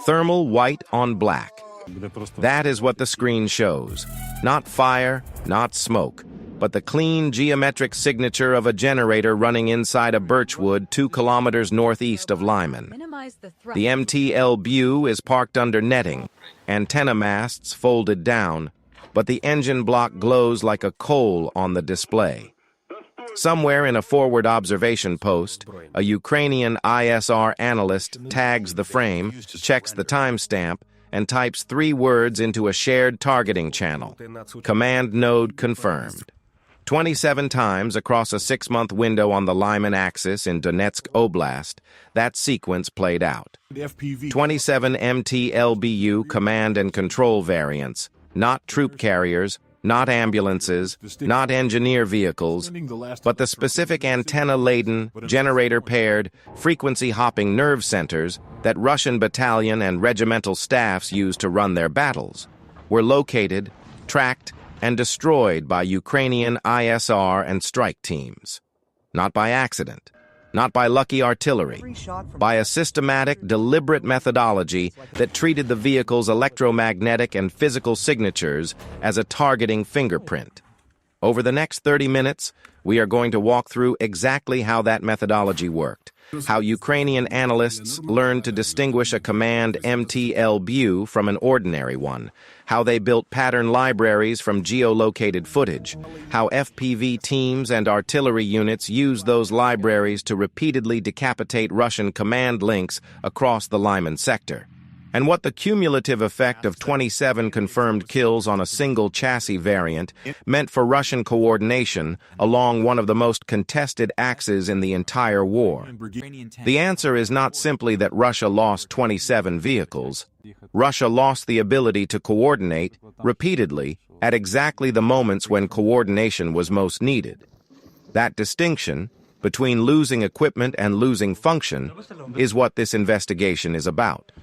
Thermal white on black. That is what the screen shows. Not fire, not smoke, but the clean geometric signature of a generator running inside a birchwood 2 kilometers northeast of Lyman. The MT-LBu is parked under netting, antenna masts folded down, but the engine block glows like a coal on the display. Somewhere in a forward observation post, a Ukrainian ISR analyst tags the frame, checks the timestamp, and types 3 words into a shared targeting channel. Command node confirmed. 27 times across a 6-month window on the Lyman axis in Donetsk Oblast, that sequence played out. 27 MT-LBu command and control variants, not troop carriers, not ambulances, not engineer vehicles, but the specific antenna-laden, generator-paired, frequency-hopping nerve centers that Russian battalion and regimental staffs use to run their battles, were located, tracked, and destroyed by Ukrainian ISR and strike teams. Not by accident, not by lucky artillery, by a systematic, deliberate methodology that treated the vehicle's electromagnetic and physical signatures as a targeting fingerprint. Over the next 30 minutes, we are going to walk through exactly how that methodology worked, how Ukrainian analysts learned to distinguish a command MT-LBu from an ordinary one, how they built pattern libraries from geolocated footage, how FPV teams and artillery units used those libraries to repeatedly decapitate Russian command links across the Lyman sector, and what the cumulative effect of 27 confirmed kills on a single chassis variant meant for Russian coordination along one of the most contested axes in the entire war. The answer is not simply that Russia lost 27 vehicles. Russia lost the ability to coordinate repeatedly at exactly the moments when coordination was most needed. That distinction between losing equipment and losing function is what this investigation is about.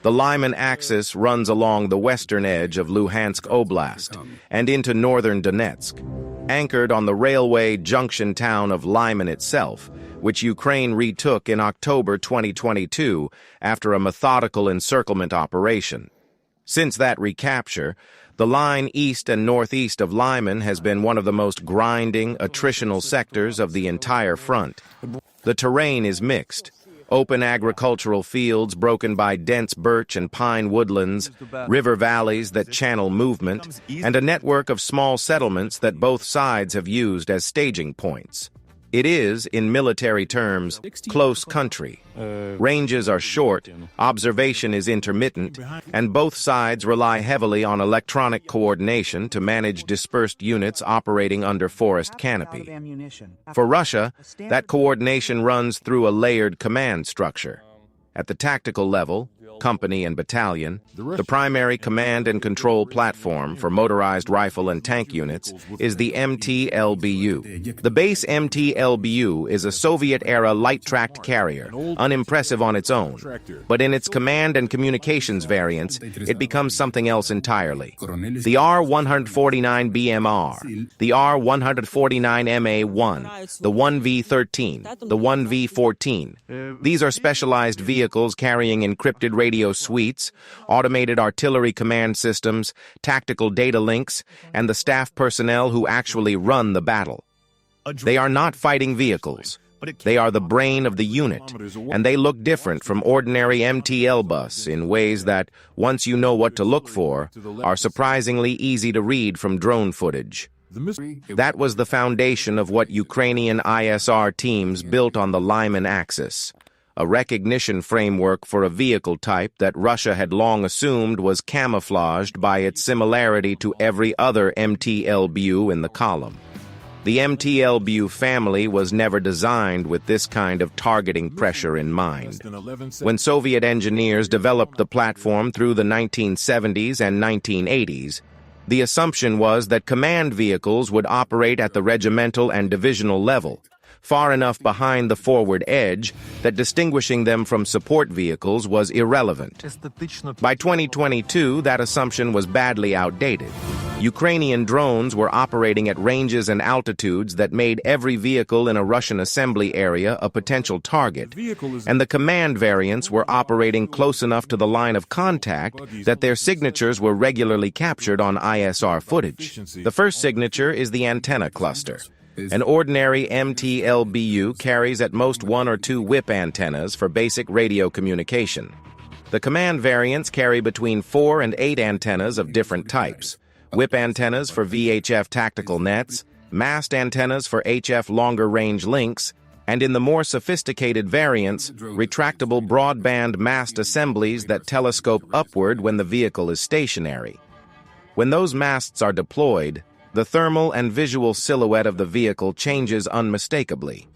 The Lyman axis runs along the western edge of Luhansk Oblast and into northern Donetsk, anchored on the railway junction town of Lyman itself, which Ukraine retook in October 2022 after a methodical encirclement operation. Since that recapture, the line east and northeast of Lyman has been one of the most grinding, attritional sectors of the entire front. The terrain is mixed. Open agricultural fields broken by dense birch and pine woodlands, river valleys that channel movement, and a network of small settlements that both sides have used as staging points. It is, in military terms, close country. Ranges are short, observation is intermittent, and both sides rely heavily on electronic coordination to manage dispersed units operating under forest canopy. For Russia, that coordination runs through a layered command structure. At the tactical level, company and battalion, the primary command and control platform for motorized rifle and tank units is the MT-LBu. The base MT-LBu is a Soviet-era light-tracked carrier, unimpressive on its own, but in its command and communications variants, it becomes something else entirely. The R-149BMR, the R-149MA1, the 1V13, the 1V14. These are specialized vehicles carrying encrypted radio suites, automated artillery command systems, tactical data links, and the staff personnel who actually run the battle. They are not fighting vehicles. They are the brain of the unit, and they look different from ordinary MT-LBus in ways that, once you know what to look for, are surprisingly easy to read from drone footage. That was the foundation of what Ukrainian ISR teams built on the Lyman axis. A recognition framework for a vehicle type that Russia had long assumed was camouflaged by its similarity to every other MT-LBu in the column. The MT-LBu family was never designed with this kind of targeting pressure in mind. When Soviet engineers developed the platform through the 1970s and 1980s, the assumption was that command vehicles would operate at the regimental and divisional level, far enough behind the forward edge that distinguishing them from support vehicles was irrelevant. By 2022, that assumption was badly outdated. Ukrainian drones were operating at ranges and altitudes that made every vehicle in a Russian assembly area a potential target, and the command variants were operating close enough to the line of contact that their signatures were regularly captured on ISR footage. The first signature is the antenna cluster. An ordinary MT-LBu carries at most 1 or 2 whip antennas for basic radio communication. The command variants carry between 4 and 8 antennas of different types. Whip antennas for VHF tactical nets, mast antennas for HF longer-range links, and in the more sophisticated variants, retractable broadband mast assemblies that telescope upward when the vehicle is stationary. When those masts are deployed, the thermal and visual silhouette of the vehicle changes unmistakably.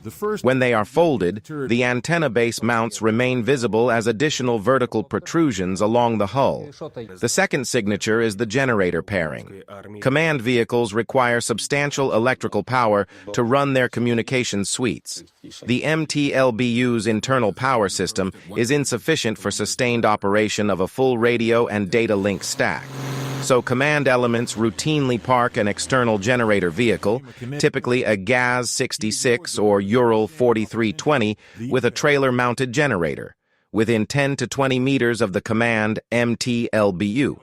When they are folded, the antenna base mounts remain visible as additional vertical protrusions along the hull. The second signature is the generator pairing. Command vehicles require substantial electrical power to run their communication suites. The MT-LBu's internal power system is insufficient for sustained operation of a full radio and data link stack. So command elements routinely park an external generator vehicle, typically a GAZ-66 or Ural 4320, with a trailer-mounted generator, within 10 to 20 meters of the command MT-LBu.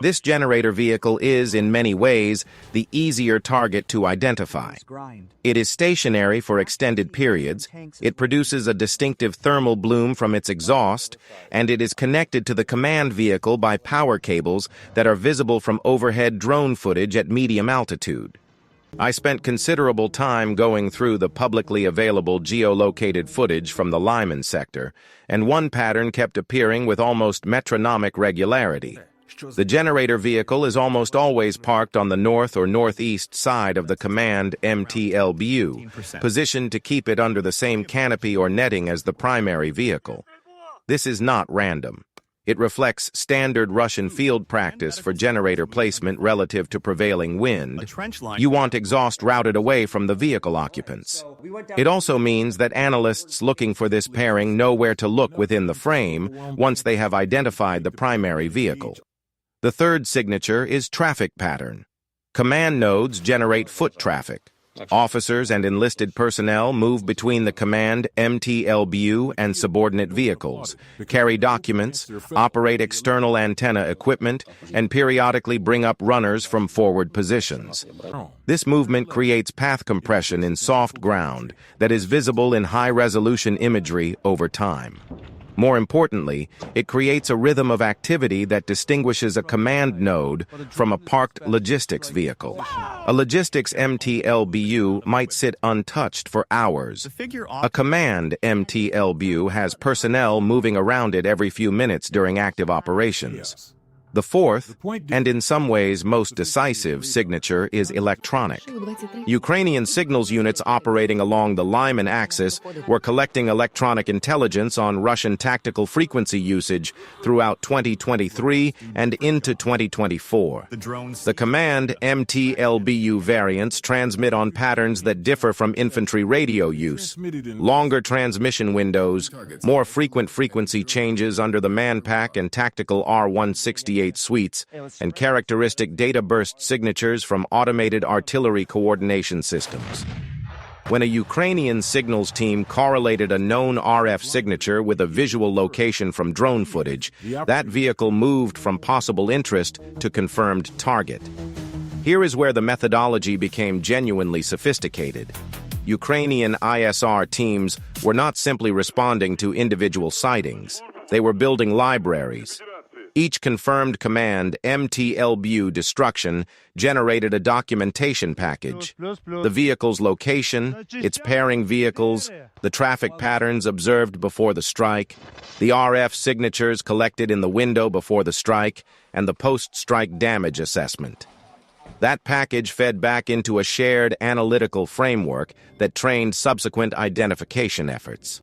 This generator vehicle is, in many ways, the easier target to identify. It is stationary for extended periods, it produces a distinctive thermal bloom from its exhaust, and it is connected to the command vehicle by power cables that are visible from overhead drone footage at medium altitude. I spent considerable time going through the publicly available geolocated footage from the Lyman sector, and one pattern kept appearing with almost metronomic regularity. The generator vehicle is almost always parked on the north or northeast side of the command MT-LBu, positioned to keep it under the same canopy or netting as the primary vehicle. This is not random. It reflects standard Russian field practice for generator placement relative to prevailing wind. You want exhaust routed away from the vehicle occupants. It also means that analysts looking for this pairing know where to look within the frame once they have identified the primary vehicle. The third signature is traffic pattern. Command nodes generate foot traffic. Officers and enlisted personnel move between the command MT-LBu and subordinate vehicles, carry documents, operate external antenna equipment, and periodically bring up runners from forward positions. This movement creates path compression in soft ground that is visible in high-resolution imagery over time. More importantly, it creates a rhythm of activity that distinguishes a command node from a parked logistics vehicle. A logistics MT-LBu might sit untouched for hours. A command MT-LBu has personnel moving around it every few minutes during active operations. The fourth, and in some ways most decisive, signature is electronic. Ukrainian signals units operating along the Lyman axis were collecting electronic intelligence on Russian tactical frequency usage throughout 2023 and into 2024. The command MT-LBu variants transmit on patterns that differ from infantry radio use. Longer transmission windows, more frequent frequency changes under the manpack and tactical R-168 suites, and characteristic data burst signatures from automated artillery coordination systems. When a Ukrainian signals team correlated a known RF signature with a visual location from drone footage, that vehicle moved from possible interest to confirmed target. Here is where the methodology became genuinely sophisticated. Ukrainian ISR teams were not simply responding to individual sightings. They were building libraries. Each confirmed command MT-LBu destruction generated a documentation package. The vehicle's location, its pairing vehicles, the traffic patterns observed before the strike, the RF signatures collected in the window before the strike, and the post-strike damage assessment. That package fed back into a shared analytical framework that trained subsequent identification efforts.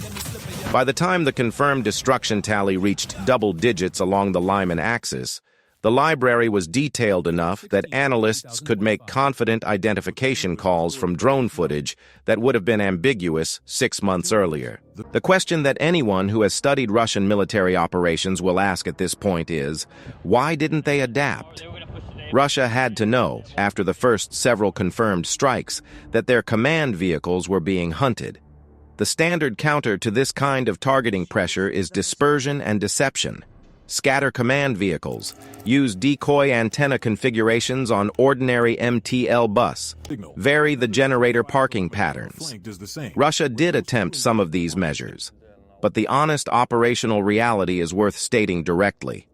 By the time the confirmed destruction tally reached double digits along the Lyman axis, the library was detailed enough that analysts could make confident identification calls from drone footage that would have been ambiguous 6 months earlier. The question that anyone who has studied Russian military operations will ask at this point is, why didn't they adapt? Russia had to know, after the first several confirmed strikes, that their command vehicles were being hunted. The standard counter to this kind of targeting pressure is dispersion and deception. Scatter command vehicles use decoy antenna configurations on ordinary MT-LBus, vary the generator parking patterns. Russia did attempt some of these measures, but the honest operational reality is worth stating directly.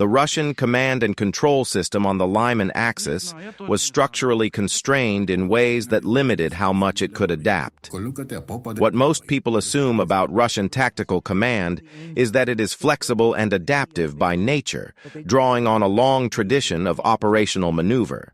The Russian command and control system on the Lyman axis was structurally constrained in ways that limited how much it could adapt. What most people assume about Russian tactical command is that it is flexible and adaptive by nature, drawing on a long tradition of operational maneuver.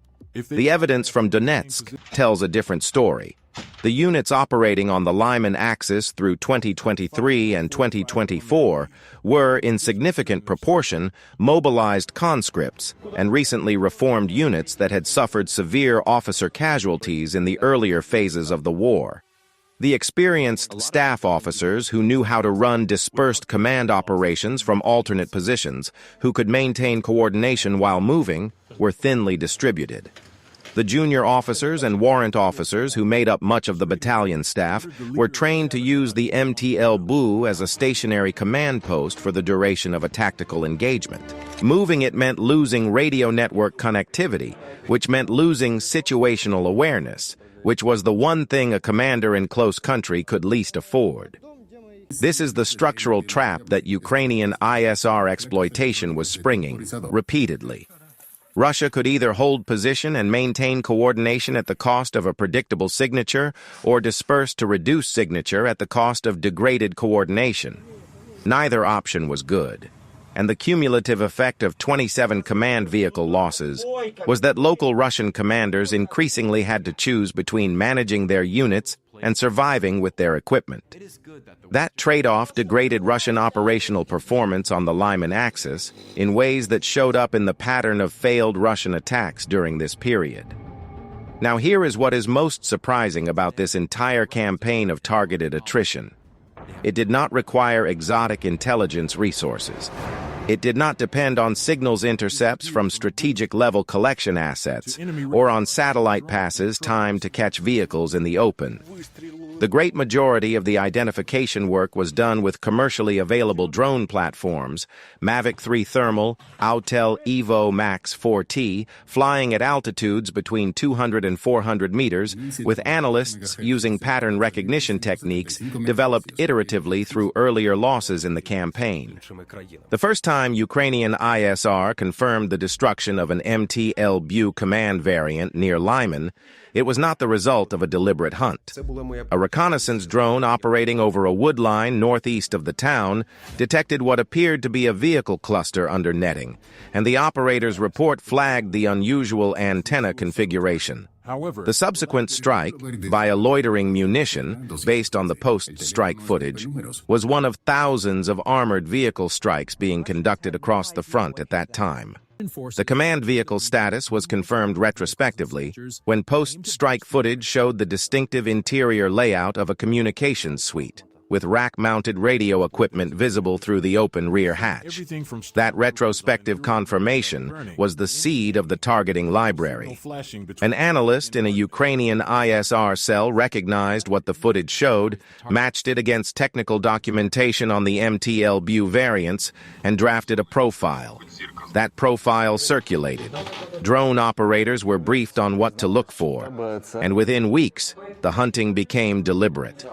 The evidence from Donetsk tells a different story. The units operating on the Lyman axis through 2023 and 2024 were, in significant proportion, mobilized conscripts and recently reformed units that had suffered severe officer casualties in the earlier phases of the war. The experienced staff officers who knew how to run dispersed command operations from alternate positions, who could maintain coordination while moving, were thinly distributed. The junior officers and warrant officers who made up much of the battalion staff were trained to use the MT-LBu as a stationary command post for the duration of a tactical engagement. Moving it meant losing radio network connectivity, which meant losing situational awareness, which was the one thing a commander in close country could least afford. This is the structural trap that Ukrainian ISR exploitation was springing repeatedly. Russia could either hold position and maintain coordination at the cost of a predictable signature, or disperse to reduce signature at the cost of degraded coordination. Neither option was good, and the cumulative effect of 27 command vehicle losses was that local Russian commanders increasingly had to choose between managing their units and surviving with their equipment. That trade-off degraded Russian operational performance on the Lyman axis in ways that showed up in the pattern of failed Russian attacks during this period. Now here is what is most surprising about this entire campaign of targeted attrition. It did not require exotic intelligence resources. It did not depend on signals intercepts from strategic-level collection assets or on satellite passes timed to catch vehicles in the open. The great majority of the identification work was done with commercially available drone platforms, Mavic 3 Thermal, Autel Evo Max 4T, flying at altitudes between 200 and 400 meters, with analysts using pattern recognition techniques developed iteratively through earlier losses in the campaign. The first time Ukrainian ISR confirmed the destruction of an MT-LBu command variant near Lyman, it was not the result of a deliberate hunt. A reconnaissance drone operating over a wood line northeast of the town detected what appeared to be a vehicle cluster under netting, and the operator's report flagged the unusual antenna configuration. The subsequent strike, via loitering munition, based on the post-strike footage, was one of thousands of armored vehicle strikes being conducted across the front at that time. The command vehicle status was confirmed retrospectively when post-strike footage showed the distinctive interior layout of a communications suite, with rack-mounted radio equipment visible through the open rear hatch. That retrospective confirmation was the seed of the targeting library. An analyst in a Ukrainian ISR cell recognized what the footage showed, matched it against technical documentation on the MT-LBu variants, and drafted a profile. That profile circulated. Drone operators were briefed on what to look for, and within weeks, the hunting became deliberate.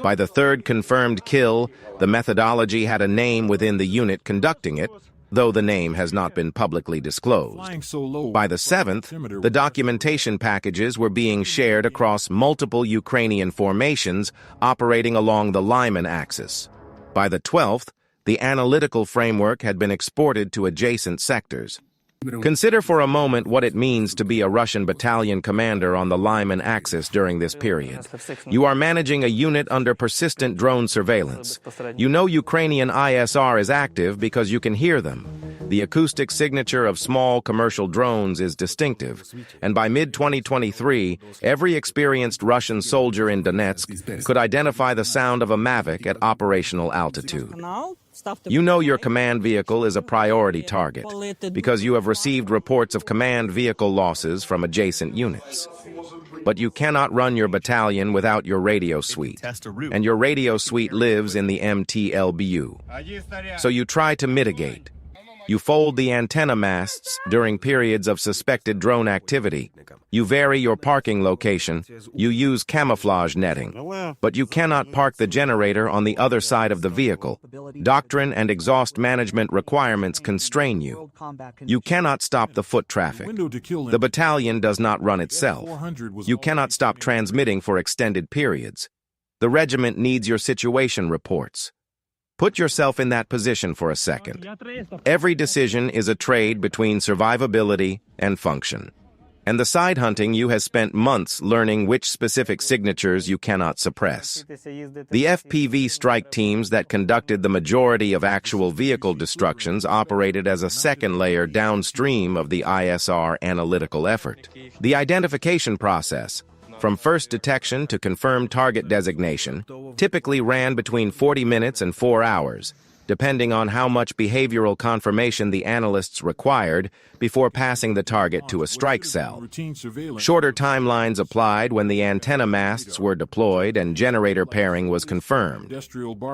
By the third confirmed kill, the methodology had a name within the unit conducting it, though the name has not been publicly disclosed. By the seventh, the documentation packages were being shared across multiple Ukrainian formations operating along the Lyman axis. By the 12th, the analytical framework had been exported to adjacent sectors. Consider for a moment what it means to be a Russian battalion commander on the Lyman axis during this period. You are managing a unit under persistent drone surveillance. You know Ukrainian ISR is active because you can hear them. The acoustic signature of small commercial drones is distinctive, and by mid-2023, every experienced Russian soldier in Donetsk could identify the sound of a Mavic at operational altitude. You know your command vehicle is a priority target because you have received reports of command vehicle losses from adjacent units. But you cannot run your battalion without your radio suite, and your radio suite lives in the MT-LBu. So you try to mitigate. You fold the antenna masts during periods of suspected drone activity. You vary your parking location. You use camouflage netting. But you cannot park the generator on the other side of the vehicle. Doctrine and exhaust management requirements constrain you. You cannot stop the foot traffic. The battalion does not run itself. You cannot stop transmitting for extended periods. The regiment needs your situation reports. Put yourself in that position for a second. Every decision is a trade between survivability and function. And the side hunting you has spent months learning which specific signatures you cannot suppress. The FPV strike teams that conducted the majority of actual vehicle destructions operated as a second layer downstream of the ISR analytical effort. The identification process, from first detection to confirmed target designation, typically ran between 40 minutes and 4 hours, depending on how much behavioral confirmation the analysts required before passing the target to a strike cell. Shorter timelines applied when the antenna masts were deployed and generator pairing was confirmed.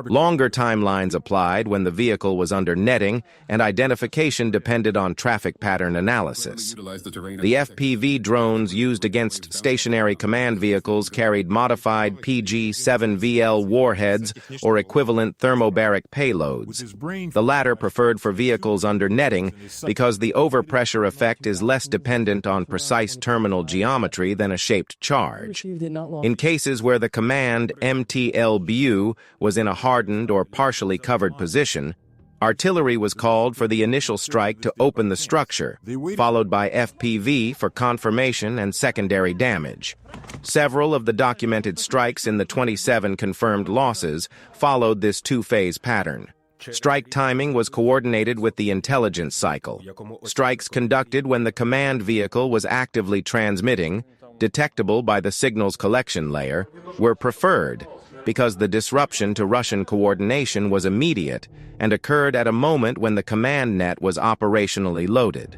Longer timelines applied when the vehicle was under netting and identification depended on traffic pattern analysis. The FPV drones used against stationary command vehicles carried modified PG-7VL warheads or equivalent thermobaric payloads. The latter preferred for vehicles under netting because the overpressure effect is less dependent on precise terminal geometry than a shaped charge. In cases where the command MT-LBu was in a hardened or partially covered position, artillery was called for the initial strike to open the structure, followed by FPV for confirmation and secondary damage. Several of the documented strikes in the 27 confirmed losses followed this two-phase pattern. Strike timing was coordinated with the intelligence cycle. Strikes conducted when the command vehicle was actively transmitting, detectable by the signals collection layer, were preferred because the disruption to Russian coordination was immediate and occurred at a moment when the command net was operationally loaded.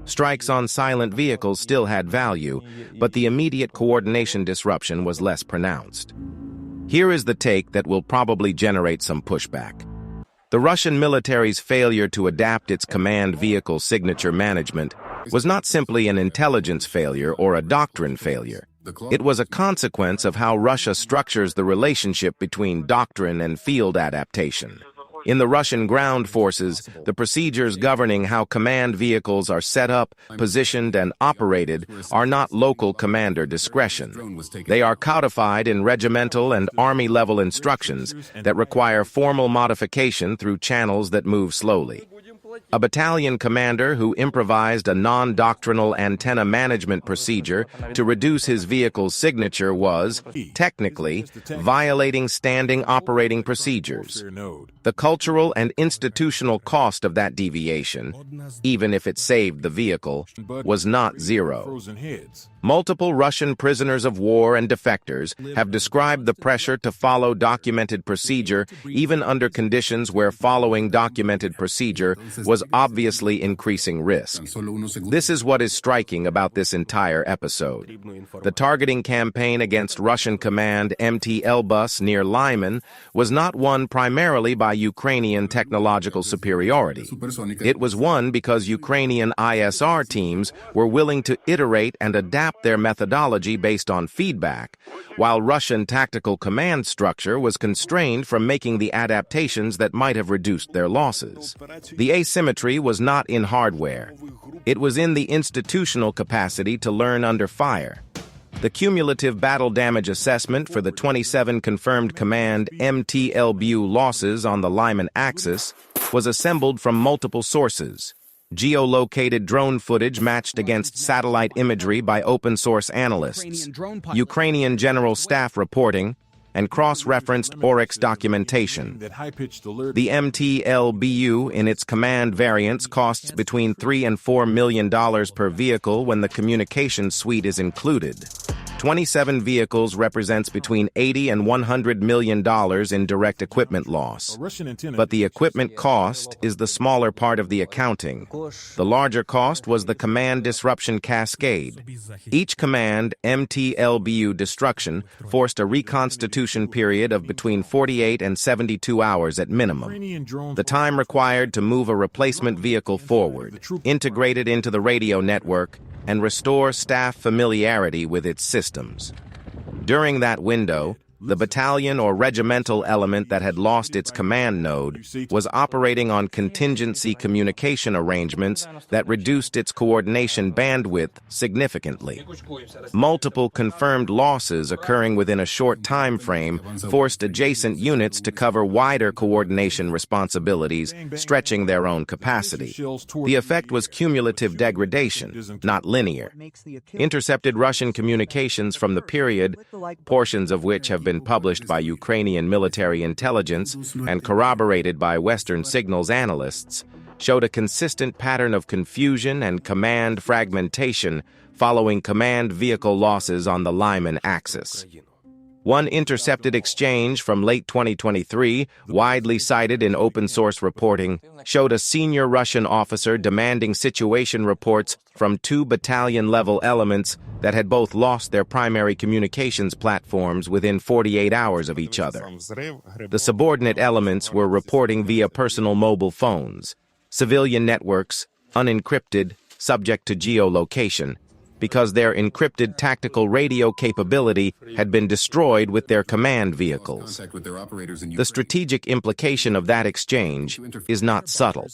Strikes on silent vehicles still had value, but the immediate coordination disruption was less pronounced. Here is the take that will probably generate some pushback. The Russian military's failure to adapt its command vehicle signature management was not simply an intelligence failure or a doctrine failure. It was a consequence of how Russia structures the relationship between doctrine and field adaptation. In the Russian ground forces, the procedures governing how command vehicles are set up, positioned, and operated are not local commander discretion. They are codified in regimental and army-level instructions that require formal modification through channels that move slowly. A battalion commander who improvised a non-doctrinal antenna management procedure to reduce his vehicle's signature was, technically, violating standing operating procedures. The cultural and institutional cost of that deviation, even if it saved the vehicle, was not zero. Multiple Russian prisoners of war and defectors have described the pressure to follow documented procedure even under conditions where following documented procedure was obviously increasing risk. This is what is striking about this entire episode. The targeting campaign against Russian command MT-LBu near Lyman was not won primarily by Ukrainian technological superiority. It was won because Ukrainian ISR teams were willing to iterate and adapt their methodology based on feedback, while Russian tactical command structure was constrained from making the adaptations that might have reduced their losses. The asymmetry was not in hardware. It was in the institutional capacity to learn under fire. The cumulative battle damage assessment for the 27 confirmed command MT-LBu losses on the Lyman axis was assembled from multiple sources. Geolocated drone footage matched against satellite imagery by open-source analysts, Ukrainian General Staff reporting, and cross-referenced Oryx documentation. The MT-LBu in its command variants costs between $3 and $4 million per vehicle when the communication suite is included. 27 vehicles represents between $80 and $100 million in direct equipment loss. But the equipment cost is the smaller part of the accounting. The larger cost was the command disruption cascade. Each command MT-LBu destruction forced a reconstitution period of between 48 and 72 hours at minimum. The time required to move a replacement vehicle forward, integrate it into the radio network, and restore staff familiarity with its systems. During that window, the battalion or regimental element that had lost its command node was operating on contingency communication arrangements that reduced its coordination bandwidth significantly. Multiple confirmed losses occurring within a short time frame forced adjacent units to cover wider coordination responsibilities, stretching their own capacity. The effect was cumulative degradation, not linear. Intercepted Russian communications from the period, portions of which have been published by Ukrainian military intelligence and corroborated by Western signals analysts, showed a consistent pattern of confusion and command fragmentation following command vehicle losses on the Lyman axis. One intercepted exchange from late 2023, widely cited in open-source reporting, showed a senior Russian officer demanding situation reports from two battalion-level elements that had both lost their primary communications platforms within 48 hours of each other. The subordinate elements were reporting via personal mobile phones, civilian networks, unencrypted, subject to geolocation, because their encrypted tactical radio capability had been destroyed with their command vehicles. The strategic implication of that exchange is not subtle.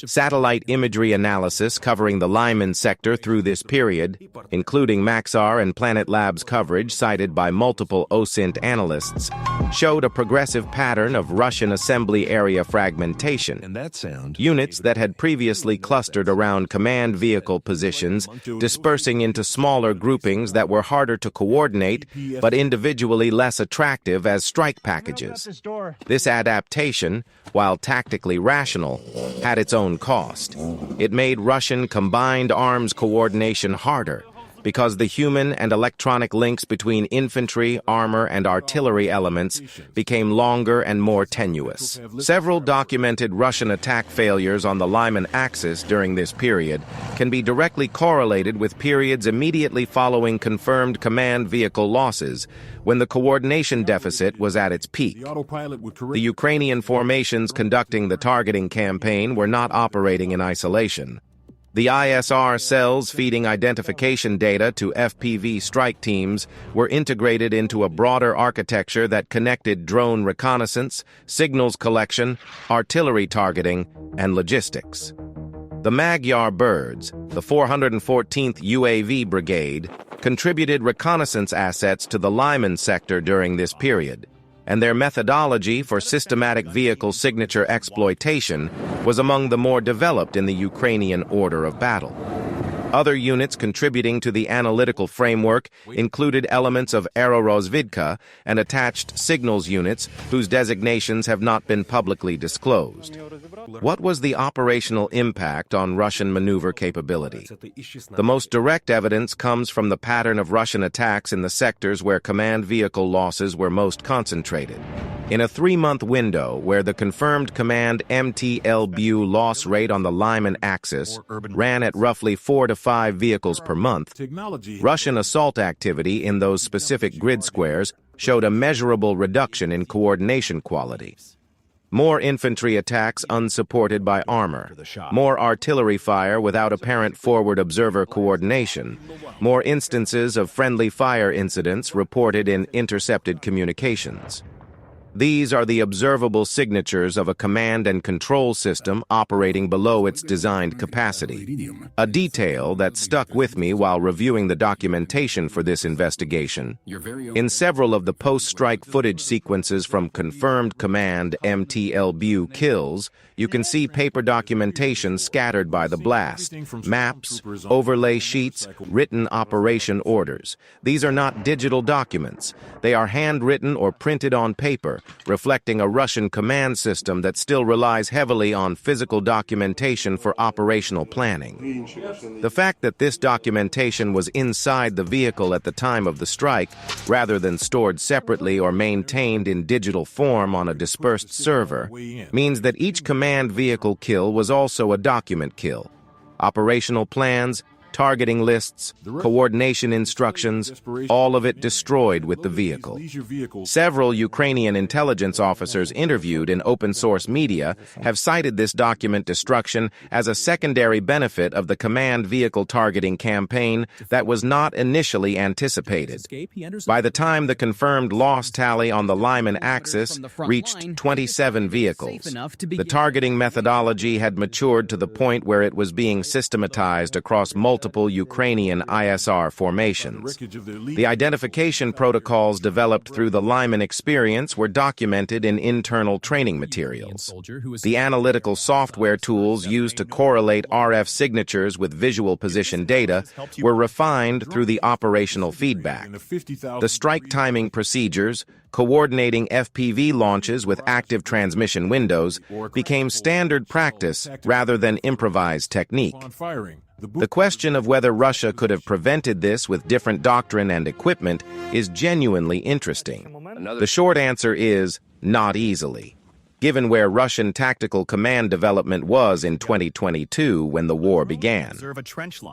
Satellite imagery analysis covering the Lyman sector through this period, including Maxar and Planet Labs coverage cited by multiple OSINT analysts, showed a progressive pattern of Russian assembly area fragmentation. Units that had previously clustered around command vehicle positions dispersing into smaller groupings that were harder to coordinate but individually less attractive as strike packages. This adaptation, while tactically rational, had its own cost. It made Russian combined arms coordination harder because the human and electronic links between infantry, armor, and artillery elements became longer and more tenuous. Several documented Russian attack failures on the Lyman axis during this period can be directly correlated with periods immediately following confirmed command vehicle losses, when the coordination deficit was at its peak. The Ukrainian formations conducting the targeting campaign were not operating in isolation. The ISR cells feeding identification data to FPV strike teams were integrated into a broader architecture that connected drone reconnaissance, signals collection, artillery targeting, and logistics. The Magyar Birds, the 414th UAV Brigade, contributed reconnaissance assets to the Lyman sector during this period, and their methodology for systematic vehicle signature exploitation was among the more developed in the Ukrainian order of battle. Other units contributing to the analytical framework included elements of aerorozvidka and attached signals units whose designations have not been publicly disclosed. What was the operational impact on Russian maneuver capability? The most direct evidence comes from the pattern of Russian attacks in the sectors where command vehicle losses were most concentrated. In a 3-month window where the confirmed command MT-LBu loss rate on the Lyman axis ran at roughly 4 to 5 vehicles per month, Russian assault activity in those specific grid squares showed a measurable reduction in coordination quality. More infantry attacks unsupported by armor, more artillery fire without apparent forward observer coordination, more instances of friendly fire incidents reported in intercepted communications. These are the observable signatures of a command and control system operating below its designed capacity, a detail that stuck with me while reviewing the documentation for this investigation. In several of the post-strike footage sequences from confirmed command MT-LBu kills, you can see paper documentation scattered by the blast, maps, overlay sheets, written operation orders. These are not digital documents. They are handwritten or printed on paper, reflecting a Russian command system that still relies heavily on physical documentation for operational planning. The fact that this documentation was inside the vehicle at the time of the strike, rather than stored separately or maintained in digital form on a dispersed server, means that each command vehicle kill was also a document kill. Operational plans, targeting lists, coordination instructions, all of it destroyed with the vehicle. Several Ukrainian intelligence officers interviewed in open-source media have cited this document destruction as a secondary benefit of the command vehicle targeting campaign that was not initially anticipated. By the time the confirmed loss tally on the Lyman axis reached 27 vehicles, the targeting methodology had matured to the point where it was being systematized across multiple Ukrainian ISR formations. The identification protocols developed through the Lyman experience were documented in internal training materials. The analytical software tools used to correlate RF signatures with visual position data were refined through the operational feedback. The strike timing procedures, coordinating FPV launches with active transmission windows, became standard practice rather than improvised technique. The question of whether Russia could have prevented this with different doctrine and equipment is genuinely interesting. The short answer is not easily. Given where Russian tactical command development was in 2022 when the war began.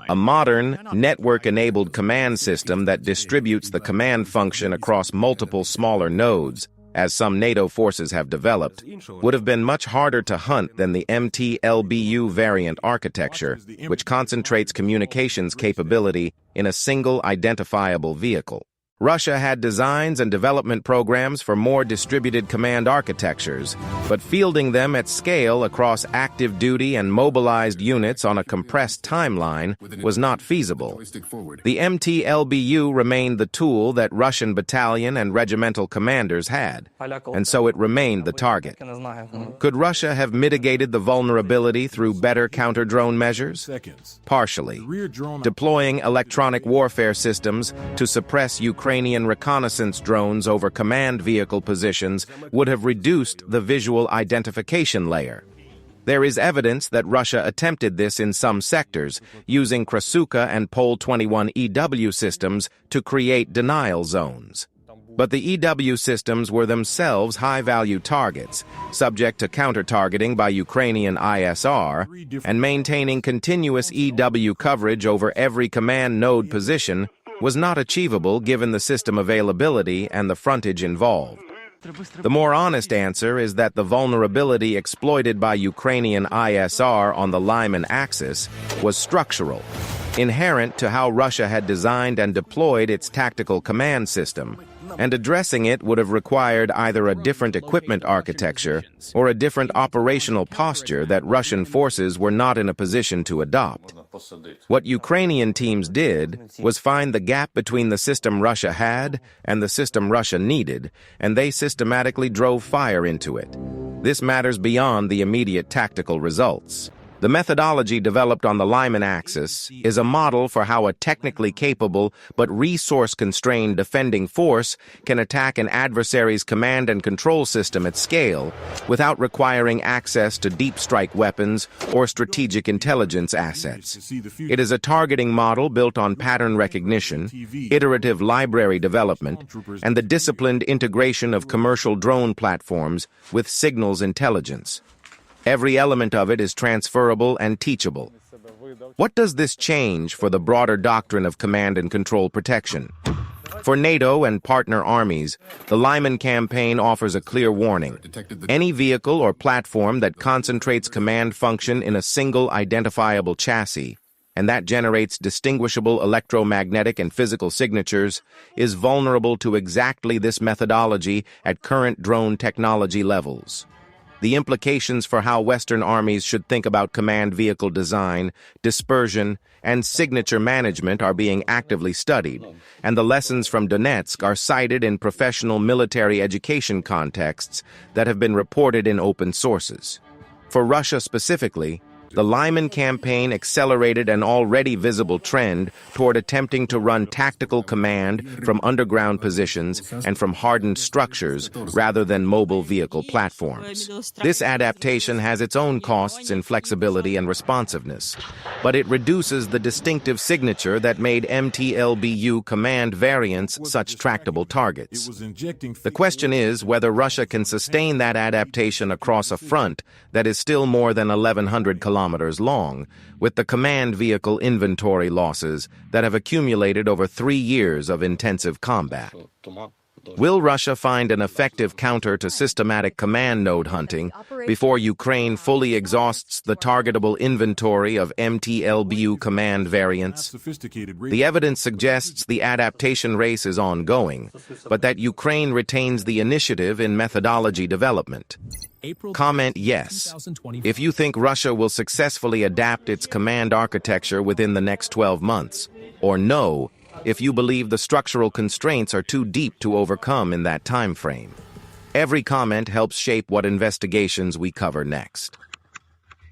A modern, network-enabled command system that distributes the command function across multiple smaller nodes, as some NATO forces have developed, would have been much harder to hunt than the MT-LBu variant architecture, which concentrates communications capability in a single identifiable vehicle. Russia had designs and development programs for more distributed command architectures, but fielding them at scale across active duty and mobilized units on a compressed timeline was not feasible. The MT-LBu remained the tool that Russian battalion and regimental commanders had, and so it remained the target. Could Russia have mitigated the vulnerability through better counter-drone measures? Partially. Deploying electronic warfare systems to suppress Ukrainian reconnaissance drones over command vehicle positions would have reduced the visual identification layer. There is evidence that Russia attempted this in some sectors, using Krasuka and Pol-21 systems to create denial zones. But the EW systems were themselves high-value targets, subject to counter-targeting by Ukrainian ISR, and maintaining continuous EW coverage over every command node position was not achievable given the system availability and the frontage involved. The more honest answer is that the vulnerability exploited by Ukrainian ISR on the Lyman axis was structural, inherent to how Russia had designed and deployed its tactical command system, and addressing it would have required either a different equipment architecture or a different operational posture that Russian forces were not in a position to adopt. What Ukrainian teams did was find the gap between the system Russia had and the system Russia needed, and they systematically drove fire into it. This matters beyond the immediate tactical results. The methodology developed on the Lyman axis is a model for how a technically capable but resource-constrained defending force can attack an adversary's command and control system at scale without requiring access to deep strike weapons or strategic intelligence assets. It is a targeting model built on pattern recognition, iterative library development, and the disciplined integration of commercial drone platforms with signals intelligence. Every element of it is transferable and teachable. What does this change for the broader doctrine of command and control protection? For NATO and partner armies, the Lyman campaign offers a clear warning. Any vehicle or platform that concentrates command function in a single identifiable chassis, and that generates distinguishable electromagnetic and physical signatures, is vulnerable to exactly this methodology at current drone technology levels. The implications for how Western armies should think about command vehicle design, dispersion, and signature management are being actively studied, and the lessons from Donetsk are cited in professional military education contexts that have been reported in open sources. For Russia specifically, The Lyman campaign accelerated an already visible trend toward attempting to run tactical command from underground positions and from hardened structures rather than mobile vehicle platforms. This adaptation has its own costs in flexibility and responsiveness, but it reduces the distinctive signature that made MT-LBu command variants such tractable targets. The question is whether Russia can sustain that adaptation across a front that is still more than 1,100 kilometers long, with the command vehicle inventory losses that have accumulated over 3 years of intensive combat. Will Russia find an effective counter to systematic command node hunting before Ukraine fully exhausts the targetable inventory of MT-LBu command variants? The evidence suggests the adaptation race is ongoing, but that Ukraine retains the initiative in methodology development. Comment yes if you think Russia will successfully adapt its command architecture within the next 12 months, or no if you believe the structural constraints are too deep to overcome in that time frame. Every comment helps shape what investigations we cover next.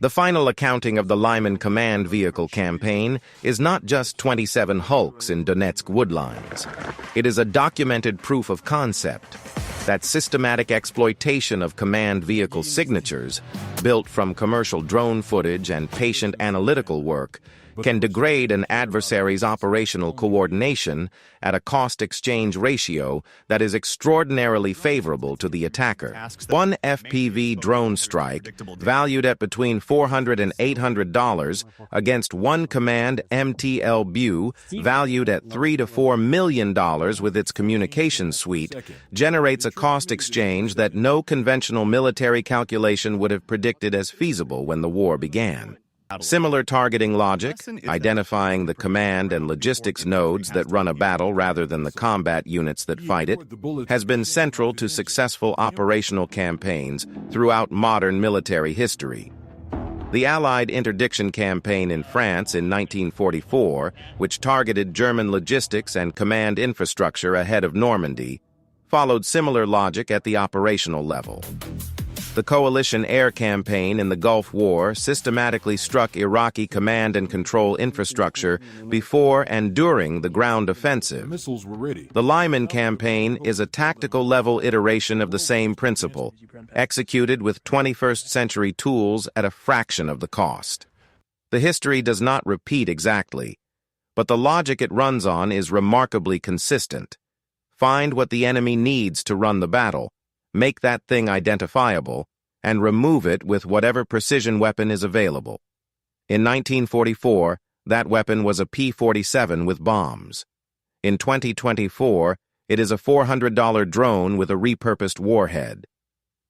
The final accounting of the Lyman command vehicle campaign is not just 27 hulks in Donetsk woodlines. It is a documented proof of concept that systematic exploitation of command vehicle signatures, built from commercial drone footage and patient analytical work, can degrade an adversary's operational coordination at a cost-exchange ratio that is extraordinarily favorable to the attacker. One FPV drone strike, valued at between $400 and $800, against one command MT-LBu, valued at $3 to $4 million with its communication suite, generates a cost exchange that no conventional military calculation would have predicted as feasible when the war began. Similar targeting logic, identifying the command and logistics nodes that run a battle rather than the combat units that fight it, has been central to successful operational campaigns throughout modern military history. The Allied interdiction campaign in France in 1944, which targeted German logistics and command infrastructure ahead of Normandy, followed similar logic at the operational level. The coalition air campaign in the Gulf War systematically struck Iraqi command and control infrastructure before and during the ground offensive. The Lyman campaign is a tactical-level iteration of the same principle, executed with 21st century tools at a fraction of the cost. The history does not repeat exactly, but the logic it runs on is remarkably consistent. Find what the enemy needs to run the battle, make that thing identifiable, and remove it with whatever precision weapon is available. In 1944, that weapon was a P-47 with bombs. In 2024, it is a $400 drone with a repurposed warhead.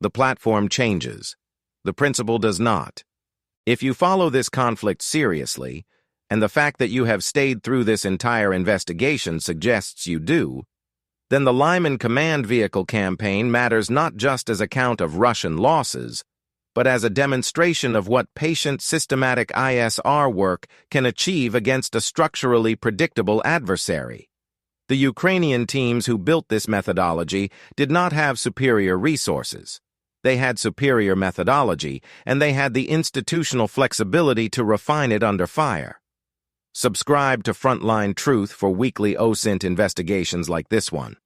The platform changes. The principle does not. If you follow this conflict seriously, and the fact that you have stayed through this entire investigation suggests you do, then the Lyman command vehicle campaign matters not just as a count of Russian losses, but as a demonstration of what patient systematic ISR work can achieve against a structurally predictable adversary. The Ukrainian teams who built this methodology did not have superior resources. They had superior methodology, and they had the institutional flexibility to refine it under fire. Subscribe to Frontline Truth for weekly OSINT investigations like this one.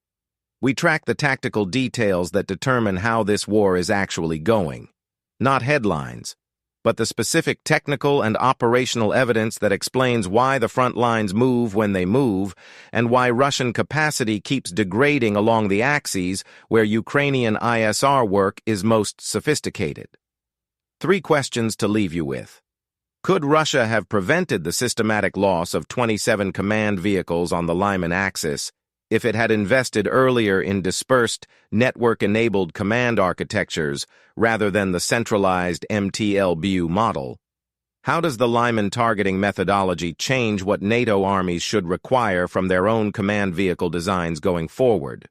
We track the tactical details that determine how this war is actually going. Not headlines, but the specific technical and operational evidence that explains why the front lines move when they move, and why Russian capacity keeps degrading along the axes where Ukrainian ISR work is most sophisticated. 3 questions to leave you with. Could Russia have prevented the systematic loss of 27 command vehicles on the Lyman axis if it had invested earlier in dispersed, network-enabled command architectures rather than the centralized MT-LBu model? How does the Lyman targeting methodology change what NATO armies should require from their own command vehicle designs going forward?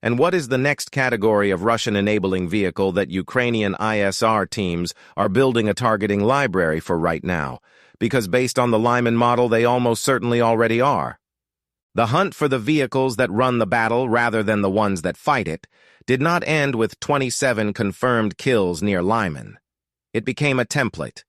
And what is the next category of Russian enabling vehicle that Ukrainian ISR teams are building a targeting library for right now? Because based on the Lyman model, they almost certainly already are. The hunt for the vehicles that run the battle rather than the ones that fight it did not end with 27 confirmed kills near Lyman. It became a template,